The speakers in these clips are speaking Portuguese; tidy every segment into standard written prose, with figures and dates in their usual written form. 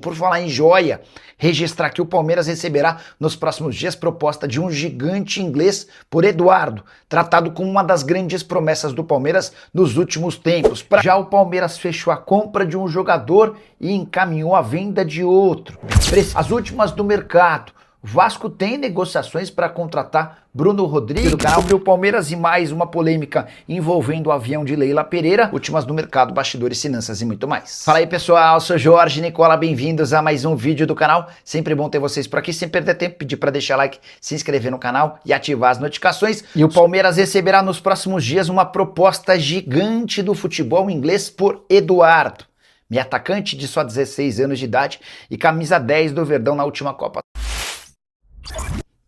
Por falar em joia, registrar que o Palmeiras receberá nos próximos dias proposta de um gigante inglês por Eduardo, tratado como uma das grandes promessas do Palmeiras nos últimos tempos. Já o Palmeiras fechou a compra de um jogador e encaminhou a venda de outro. As últimas do mercado. O Vasco tem negociações para contratar Bruno Rodrigues. Do canal o Palmeiras e mais uma polêmica envolvendo o avião de Leila Pereira, últimas do mercado, bastidores, finanças e muito mais. Fala aí pessoal, sou Jorge Nicola, bem-vindos a mais um vídeo do canal. Sempre bom ter vocês por aqui, sem perder tempo, pedir para deixar like, se inscrever no canal e ativar as notificações. E o Palmeiras receberá nos próximos dias uma proposta gigante do futebol inglês por Eduardo, meio atacante de só 16 anos de idade e camisa 10 do Verdão na última Copa.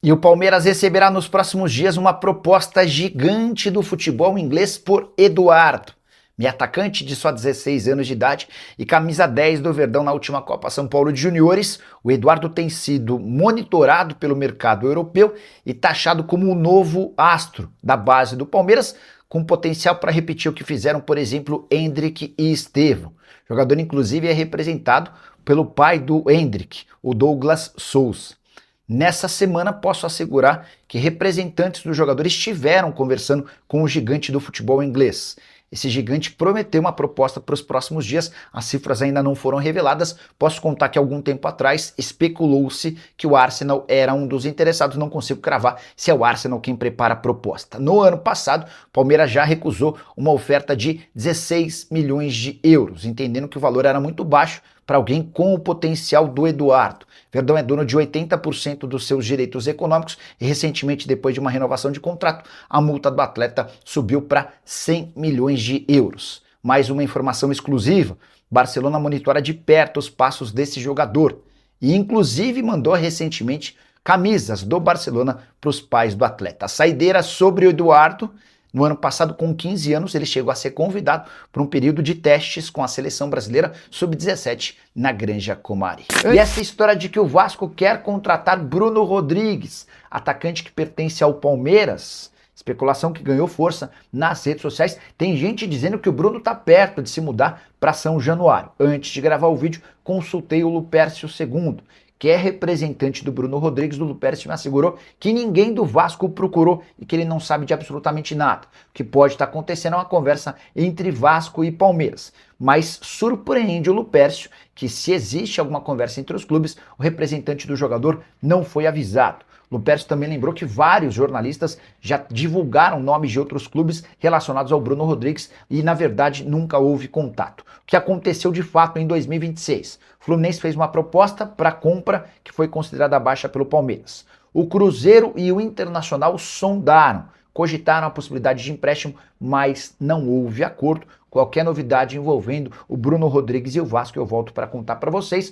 E o Palmeiras receberá nos próximos dias uma proposta gigante do futebol inglês por Eduardo, meio atacante de só 16 anos de idade e camisa 10 do Verdão na última Copa São Paulo de Juniores. O Eduardo tem sido monitorado pelo mercado europeu e taxado como o novo astro da base do Palmeiras, com potencial para repetir o que fizeram, por exemplo, Endrick e Estevão. O jogador, inclusive, é representado pelo pai do Endrick, o Douglas Souza. Nessa semana, posso assegurar que representantes do jogador estiveram conversando com o gigante do futebol inglês. Esse gigante prometeu uma proposta para os próximos dias, as cifras ainda não foram reveladas. Posso contar que algum tempo atrás especulou-se que o Arsenal era um dos interessados, não consigo cravar se é o Arsenal quem prepara a proposta. No ano passado, o Palmeiras já recusou uma oferta de 16 milhões de euros, entendendo que o valor era muito baixo para alguém com o potencial do Eduardo. Verdão é dono de 80% dos seus direitos econômicos e recentemente, depois de uma renovação de contrato, a multa do atleta subiu para 100 milhões de euros. Mais uma informação exclusiva: Barcelona monitora de perto os passos desse jogador e inclusive mandou recentemente camisas do Barcelona para os pais do atleta. A saideira sobre o Eduardo: no ano passado, com 15 anos, ele chegou a ser convidado para um período de testes com a seleção brasileira sub-17 na Granja Comari. E essa história de que o Vasco quer contratar Bruno Rodrigues, atacante que pertence ao Palmeiras, especulação que ganhou força nas redes sociais. Tem gente dizendo que o Bruno está perto de se mudar para São Januário. Antes de gravar o vídeo, consultei o Lupercio II, que é representante do Bruno Rodrigues. Do Lupercio me assegurou que ninguém do Vasco o procurou e que ele não sabe de absolutamente nada. O que pode estar acontecendo é uma conversa entre Vasco e Palmeiras. Mas surpreende o Lupercio que, se existe alguma conversa entre os clubes, o representante do jogador não foi avisado. Lupercio também lembrou que vários jornalistas já divulgaram nomes de outros clubes relacionados ao Bruno Rodrigues e, na verdade, nunca houve contato. O que aconteceu de fato em 2026? O Fluminense fez uma proposta para compra que foi considerada baixa pelo Palmeiras. O Cruzeiro e o Internacional sondaram, cogitaram a possibilidade de empréstimo, mas não houve acordo. Qualquer novidade envolvendo o Bruno Rodrigues e o Vasco eu volto para contar para vocês.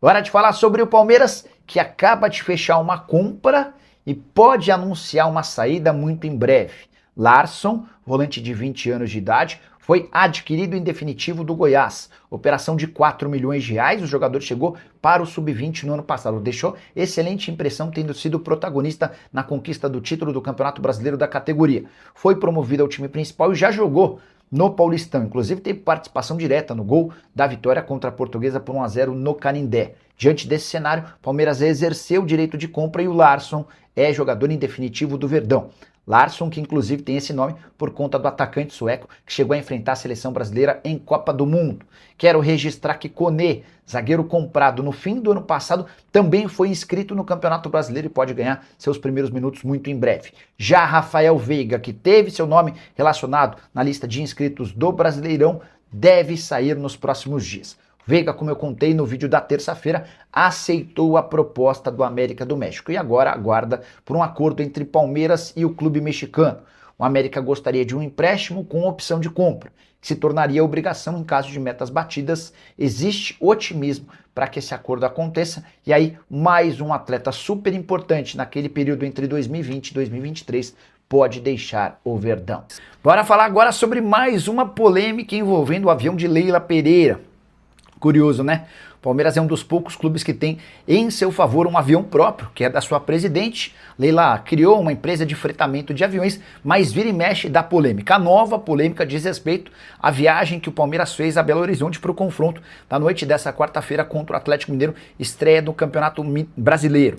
Hora de falar sobre o Palmeiras, que acaba de fechar uma compra e pode anunciar uma saída muito em breve. Larsson, volante de 20 anos de idade, foi adquirido em definitivo do Goiás. Operação de 4 milhões de reais, o jogador chegou para o Sub-20 no ano passado. Deixou excelente impressão, tendo sido protagonista na conquista do título do Campeonato Brasileiro da categoria. Foi promovido ao time principal e já jogou no Paulistão, inclusive teve participação direta no gol da vitória contra a Portuguesa por 1-0 no Canindé. Diante desse cenário, Palmeiras exerceu o direito de compra e o Larsson é jogador em definitivo do Verdão. Larsson, que inclusive tem esse nome por conta do atacante sueco que chegou a enfrentar a seleção brasileira em Copa do Mundo. Quero registrar que Koné, zagueiro comprado no fim do ano passado, também foi inscrito no Campeonato Brasileiro e pode ganhar seus primeiros minutos muito em breve. Já Rafael Veiga, que teve seu nome relacionado na lista de inscritos do Brasileirão, deve sair nos próximos dias. Veiga, como eu contei no vídeo da terça-feira, aceitou a proposta do América do México e agora aguarda por um acordo entre Palmeiras e o clube mexicano. O América gostaria de um empréstimo com opção de compra, que se tornaria obrigação em caso de metas batidas. Existe otimismo para que esse acordo aconteça e aí mais um atleta super importante naquele período entre 2020 e 2023 pode deixar o Verdão. Bora falar agora sobre mais uma polêmica envolvendo o avião de Leila Pereira. Curioso, né? Palmeiras é um dos poucos clubes que tem em seu favor um avião próprio, que é da sua presidente. Leila criou uma empresa de fretamento de aviões, mas vira e mexe da polêmica. A nova polêmica diz respeito à viagem que o Palmeiras fez a Belo Horizonte para o confronto da noite dessa quarta-feira contra o Atlético Mineiro, estreia do Campeonato Brasileiro.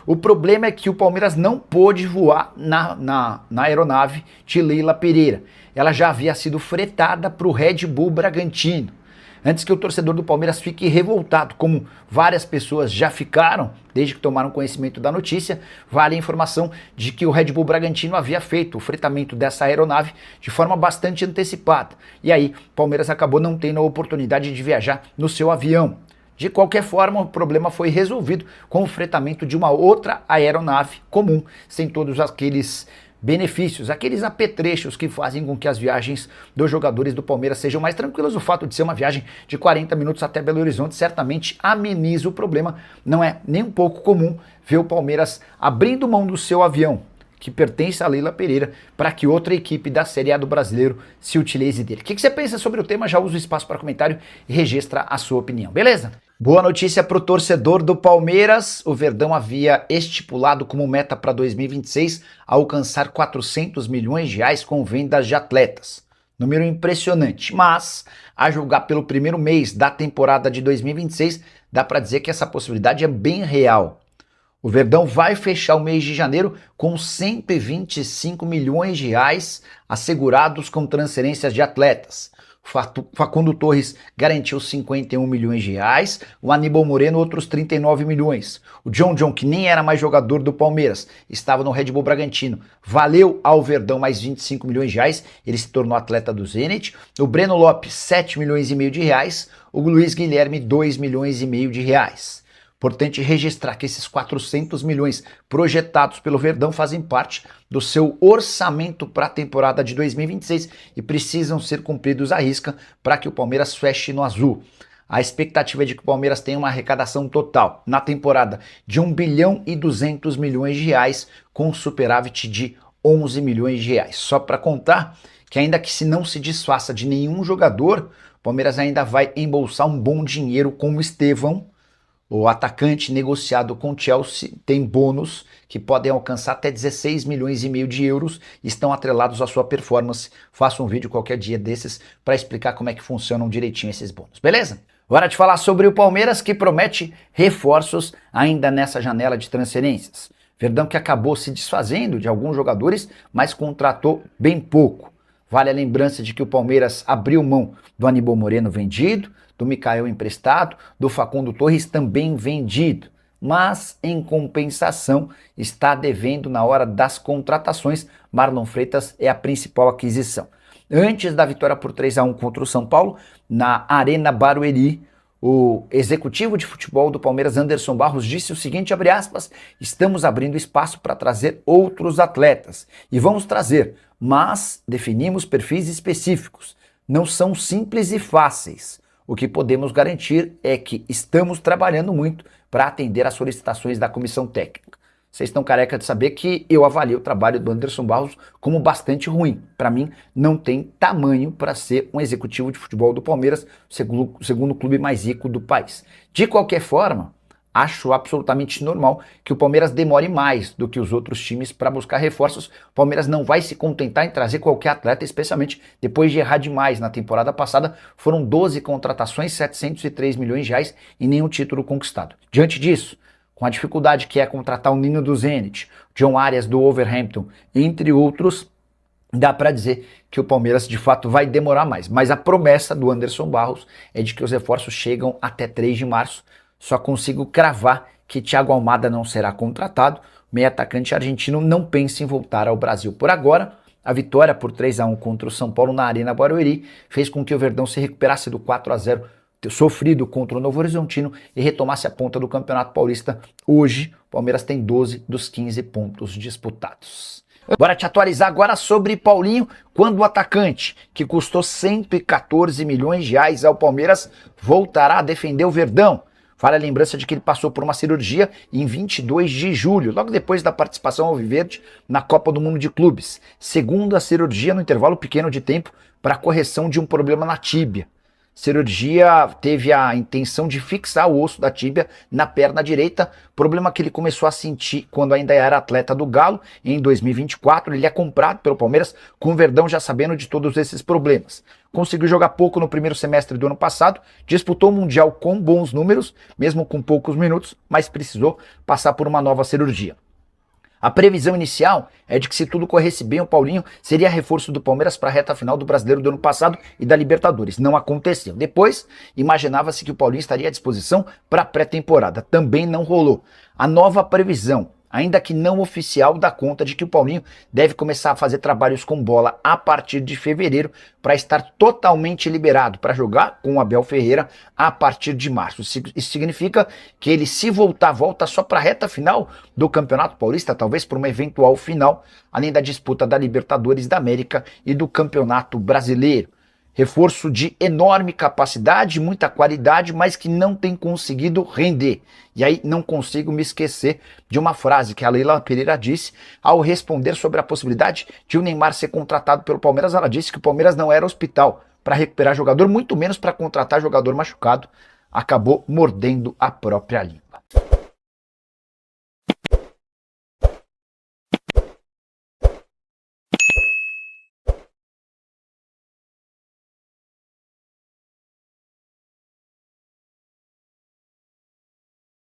O problema é que o Palmeiras não pôde voar na aeronave de Leila Pereira. Ela já havia sido fretada para o Red Bull Bragantino. Antes que o torcedor do Palmeiras fique revoltado, como várias pessoas já ficaram desde que tomaram conhecimento da notícia, vale a informação de que o Red Bull Bragantino havia feito o fretamento dessa aeronave de forma bastante antecipada. E aí, o Palmeiras acabou não tendo a oportunidade de viajar no seu avião. De qualquer forma, o problema foi resolvido com o fretamento de uma outra aeronave comum, sem todos aqueles benefícios, aqueles apetrechos que fazem com que as viagens dos jogadores do Palmeiras sejam mais tranquilas. O fato de ser uma viagem de 40 minutos até Belo Horizonte certamente ameniza o problema. Não é nem um pouco comum ver o Palmeiras abrindo mão do seu avião, que pertence a Leila Pereira, para que outra equipe da Série A do Brasileiro se utilize dele. O que você pensa sobre o tema? Já usa o espaço para comentário e registra a sua opinião, beleza? Boa notícia para o torcedor do Palmeiras. O Verdão havia estipulado como meta para 2026 alcançar 400 milhões de reais com vendas de atletas. Número impressionante, mas a julgar pelo primeiro mês da temporada de 2026, dá para dizer que essa possibilidade é bem real. O Verdão vai fechar o mês de janeiro com 125 milhões de reais assegurados com transferências de atletas. Facundo Torres garantiu 51 milhões de reais, o Aníbal Moreno outros 39 milhões. O John, que nem era mais jogador do Palmeiras, estava no Red Bull Bragantino, valeu ao Verdão mais 25 milhões de reais, ele se tornou atleta do Zenit. O Breno Lopes, 7 milhões e meio de reais, o Luiz Guilherme, 2 milhões e meio de reais. Importante registrar que esses 400 milhões projetados pelo Verdão fazem parte do seu orçamento para a temporada de 2026 e precisam ser cumpridos à risca para que o Palmeiras feche no azul. A expectativa é de que o Palmeiras tenha uma arrecadação total na temporada de 1 bilhão e 200 milhões de reais com superávit de 11 milhões de reais. Só para contar que ainda que se não se desfaça de nenhum jogador, o Palmeiras ainda vai embolsar um bom dinheiro com o Estevão. O atacante negociado com o Chelsea tem bônus que podem alcançar até 16 milhões e meio de euros e estão atrelados à sua performance. Faça um vídeo qualquer dia desses para explicar como é que funcionam direitinho esses bônus, beleza? Hora de falar sobre o Palmeiras, que promete reforços ainda nessa janela de transferências. Verdão que acabou se desfazendo de alguns jogadores, mas contratou bem pouco. Vale a lembrança de que o Palmeiras abriu mão do Aníbal Moreno vendido, do Mikael emprestado, do Facundo Torres também vendido, mas em compensação está devendo na hora das contratações. Marlon Freitas é a principal aquisição. Antes da vitória por 3-1 contra o São Paulo, na Arena Barueri, o executivo de futebol do Palmeiras, Anderson Barros, disse o seguinte, abre aspas, estamos abrindo espaço para trazer outros atletas e vamos trazer, mas definimos perfis específicos, não são simples e fáceis. O que podemos garantir é que estamos trabalhando muito para atender às solicitações da comissão técnica. Vocês estão careca de saber que eu avalio o trabalho do Anderson Barros como bastante ruim. Para mim, não tem tamanho para ser um executivo de futebol do Palmeiras, o segundo clube mais rico do país. De qualquer forma, acho absolutamente normal que o Palmeiras demore mais do que os outros times para buscar reforços. O Palmeiras não vai se contentar em trazer qualquer atleta, especialmente depois de errar demais. Na temporada passada foram 12 contratações, 703 milhões de reais e nenhum título conquistado. Diante disso, com a dificuldade que é contratar o Nino do Zenit, John Arias do Wolverhampton, entre outros, dá para dizer que o Palmeiras de fato vai demorar mais. Mas a promessa do Anderson Barros é de que os reforços chegam até 3 de março. Só consigo cravar que Thiago Almada não será contratado. O meio atacante argentino não pensa em voltar ao Brasil. Por agora, a vitória por 3-1 contra o São Paulo na Arena Barueri fez com que o Verdão se recuperasse do 4-0 sofrido contra o Novo Horizontino e retomasse a ponta do Campeonato Paulista. Hoje, o Palmeiras tem 12 dos 15 pontos disputados. Bora te atualizar agora sobre Paulinho, quando o atacante, que custou 114 milhões de reais ao Palmeiras, voltará a defender o Verdão. Vale a lembrança de que ele passou por uma cirurgia em 22 de julho, logo depois da participação alviverde na Copa do Mundo de Clubes. Segunda cirurgia no intervalo pequeno de tempo para correção de um problema na tíbia. cirurgia teve a intenção de fixar o osso da tíbia na perna direita, problema que ele começou a sentir quando ainda era atleta do Galo. Em 2024 ele é comprado pelo Palmeiras, com o Verdão já sabendo de todos esses problemas. Conseguiu jogar pouco no primeiro semestre do ano passado, disputou o Mundial com bons números, mesmo com poucos minutos, mas precisou passar por uma nova cirurgia. A previsão inicial é de que, se tudo corresse bem, o Paulinho seria reforço do Palmeiras para a reta final do Brasileiro do ano passado e da Libertadores. Não aconteceu. Depois, imaginava-se que o Paulinho estaria à disposição para a pré-temporada. Também não rolou. A nova previsão, ainda que não oficial, dá conta de que o Paulinho deve começar a fazer trabalhos com bola a partir de fevereiro para estar totalmente liberado para jogar com o Abel Ferreira a partir de março. Isso significa que ele, se voltar, volta só para a reta final do Campeonato Paulista, talvez por uma eventual final, além da disputa da Libertadores da América e do Campeonato Brasileiro. Reforço de enorme capacidade, muita qualidade, mas que não tem conseguido render. E aí não consigo me esquecer de uma frase que a Leila Pereira disse ao responder sobre a possibilidade de o Neymar ser contratado pelo Palmeiras. Ela disse que o Palmeiras não era hospital para recuperar jogador, muito menos para contratar jogador machucado. Acabou mordendo a própria língua.